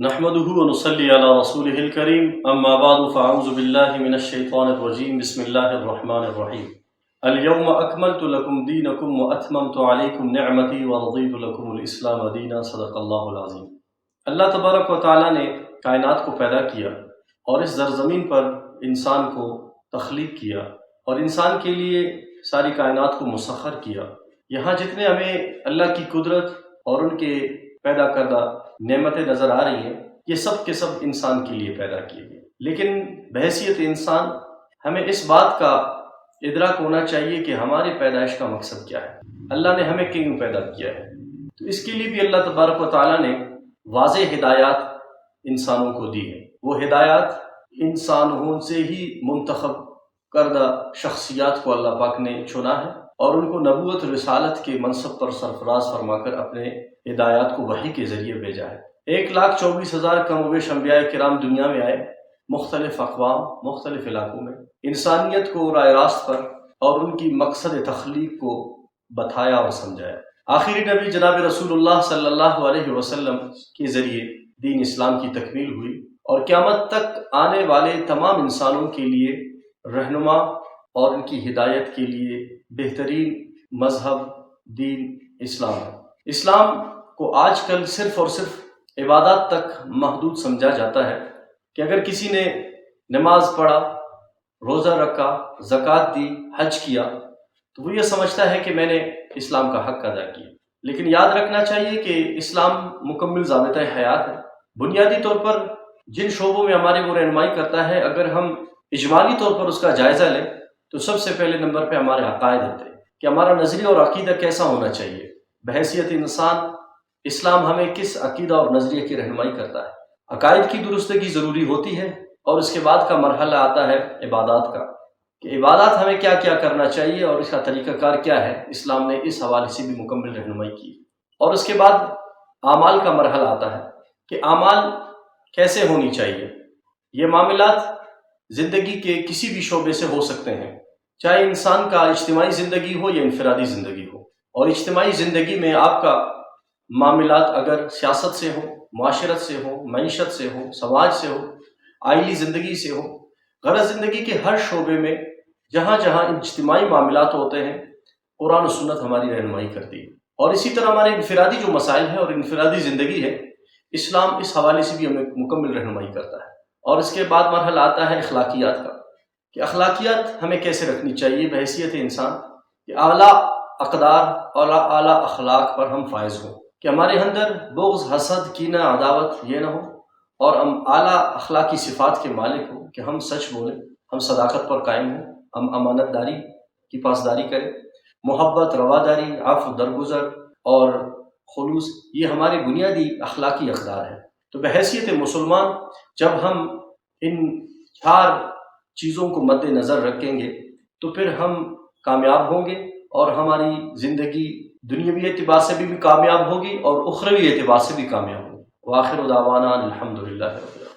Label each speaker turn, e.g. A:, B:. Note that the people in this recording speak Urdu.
A: نحمده ونصلي على رسوله الكريم اما بعد فاعوذ بالله من الشيطان الرجيم بسم الله الرحمن الرحيم اليوم اكملت لكم دينكم واتممت عليكم نعمتي ورضيت لكم الاسلام دينا صدق اللہ العظیم۔ اللہ تبارک و تعالیٰ نے کائنات کو پیدا کیا اور اس زرزمین پر انسان کو تخلیق کیا اور انسان کے لیے ساری کائنات کو مسخر کیا۔ یہاں جتنے ہمیں اللہ کی قدرت اور ان کے پیدا کردہ نعمتیں نظر آ رہی ہیں، یہ سب کے سب انسان کے لیے پیدا کیے گئے، لیکن بحیثیت انسان ہمیں اس بات کا ادراک ہونا چاہیے کہ ہماری پیدائش کا مقصد کیا ہے، اللہ نے ہمیں کیوں پیدا کیا ہے۔ تو اس کے لیے بھی اللہ تبارک و تعالیٰ نے واضح ہدایات انسانوں کو دی ہے۔ وہ ہدایات انسانوں سے ہی منتخب کردہ شخصیات کو اللہ پاک نے چنا ہے اور ان کو نبوت و رسالت کے منصب پر سرفراز فرما کر اپنے ہدایات کو وحی کے ذریعے بھیجا ہے۔ 1,24,000 کم و بیش انبیاء کرام دنیا میں آئے، مختلف اقوام، مختلف علاقوں میں انسانیت کو راہ راست پر اور ان کی مقصد تخلیق کو بتایا اور سمجھایا۔ آخری نبی جناب رسول اللہ صلی اللہ علیہ وسلم کے ذریعے دین اسلام کی تکمیل ہوئی اور قیامت تک آنے والے تمام انسانوں کے لیے رہنما اور ان کی ہدایت کے لیے بہترین مذہب دین اسلام ہے۔ اسلام کو آج کل صرف اور صرف عبادات تک محدود سمجھا جاتا ہے کہ اگر کسی نے نماز پڑھا، روزہ رکھا، زکوٰۃ دی، حج کیا تو وہ یہ سمجھتا ہے کہ میں نے اسلام کا حق ادا کیا، لیکن یاد رکھنا چاہیے کہ اسلام مکمل ضابطۂ حیات ہے۔ بنیادی طور پر جن شعبوں میں ہماری وہ رہنمائی کرتا ہے، اگر ہم اجمالی طور پر اس کا جائزہ لیں تو سب سے پہلے نمبر پہ ہمارے عقائد ہوتے ہیں کہ ہمارا نظریہ اور عقیدہ کیسا ہونا چاہیے۔ بحیثیت انسان اسلام ہمیں کس عقیدہ اور نظریے کی رہنمائی کرتا ہے۔ عقائد کی درستگی ضروری ہوتی ہے اور اس کے بعد کا مرحلہ آتا ہے عبادات کا، کہ عبادات ہمیں کیا کیا کرنا چاہیے اور اس کا طریقہ کار کیا ہے۔ اسلام نے اس حوالے سے بھی مکمل رہنمائی کی اور اس کے بعد اعمال کا مرحلہ آتا ہے کہ اعمال کیسے ہونی چاہیے۔ یہ معاملات زندگی کے کسی بھی شعبے سے ہو سکتے ہیں، چاہے انسان کا اجتماعی زندگی ہو یا انفرادی زندگی ہو۔ اور اجتماعی زندگی میں آپ کا معاملات اگر سیاست سے ہو، معاشرت سے ہو، معیشت سے ہو، سماج سے ہو، آئلی زندگی سے ہو، غرض زندگی کے ہر شعبے میں جہاں جہاں اجتماعی معاملات ہوتے ہیں، قرآن و سنت ہماری رہنمائی کرتی ہے۔ اور اسی طرح ہمارے انفرادی جو مسائل ہیں اور انفرادی زندگی ہے، اسلام اس حوالے سے بھی ہمیں مکمل رہنمائی کرتا ہے۔ اور اس کے بعد مرحلہ آتا ہے اخلاقیات کا، کہ اخلاقیات ہمیں کیسے رکھنی چاہیے بحیثیت انسان کہ اعلیٰ اقدار اور اعلیٰ اخلاق پر ہم فائز ہوں، کہ ہمارے اندر بغض، حسد، کینہ، عداوت یہ نہ ہو اور ہم اعلیٰ اخلاقی صفات کے مالک ہوں، کہ ہم سچ بولیں، ہم صداقت پر قائم ہوں، ہم امانت داری کی پاسداری کریں، محبت، رواداری، عفو، درگزر اور خلوص، یہ ہمارے بنیادی اخلاقی اقدار ہیں۔ تو بحیثیت مسلمان جب ہم ان 4 چیزوں کو مد نظر رکھیں گے تو پھر ہم کامیاب ہوں گے اور ہماری زندگی دنیاوی اعتبار سے بھی کامیاب ہوگی اور اخروی اعتبار سے بھی کامیاب ہوگی۔ وآخر دعوانا الحمدللہ رب العالمین۔